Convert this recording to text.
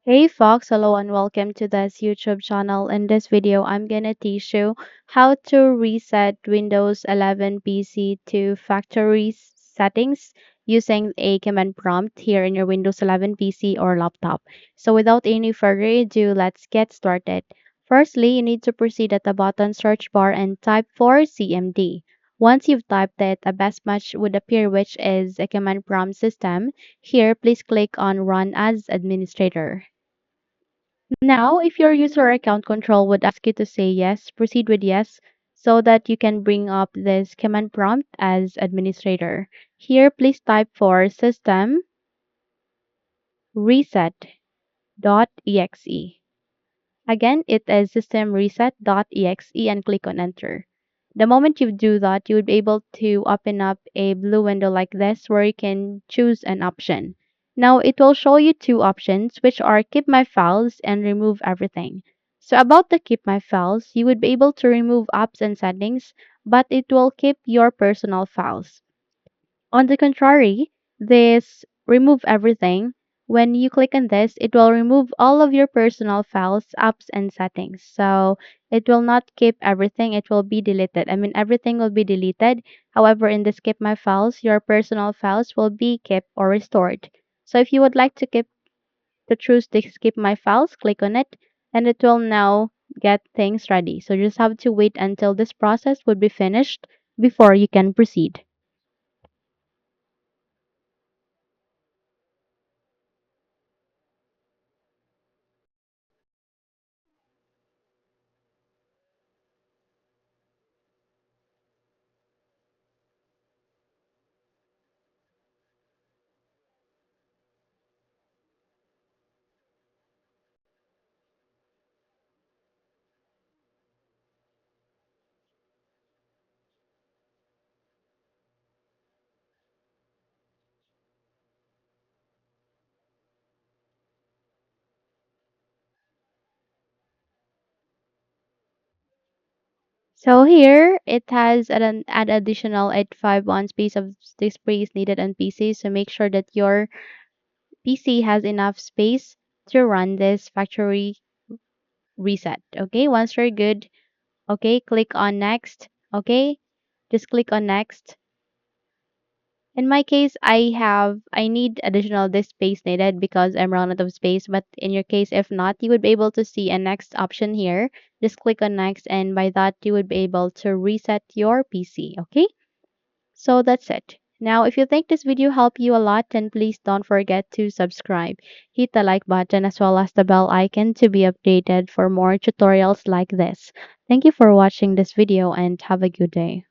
Hey Fox, hello and welcome to this YouTube channel. In this video, I'm gonna teach you how to reset Windows 11 PC to factory settings using a command prompt here in your Windows 11 PC or laptop. So without any further ado, let's get started. Firstly, you need to proceed at the bottom search bar and type for CMD. Once you've typed it, a best match would appear, which is a command prompt system. Here, please click on Run as Administrator. Now, if your user account control would ask you to say yes, proceed with yes so that you can bring up this command prompt as administrator. Here, please type for systemreset.exe. Again, it is systemreset.exe and click on enter. The moment you do that, you would be able to open up a blue window like this where you can choose an option. Now it will show you two options, which are keep my files and remove everything. So about the keep my files, you would be able to remove apps and settings, but it will keep your personal files. On the contrary, this remove everything. When you click on this, it will remove all of your personal files, apps, and settings. So it will not keep everything, it will be deleted. I mean, everything will be deleted. However, in this keep my files, your personal files will be kept or restored. So if you would like to choose this keep my files, click on it, and it will now get things ready. So you just have to wait until this process would be finished before you can proceed. So here it has an additional 851 space of disk space needed on PC. So make sure that your PC has enough space to run this factory reset. Okay, once you're good, okay, click on next. Okay, just click on next. In my case, I need additional disk space needed because I'm running out of space. But in your case, if not, you would be able to see a next option here. Just click on next, and by that you would be able to reset your PC. Okay. So that's it. Now, if you think this video helped you a lot, then please don't forget to subscribe. Hit the like button as well as the bell icon to be updated for more tutorials like this. Thank you for watching this video and have a good day.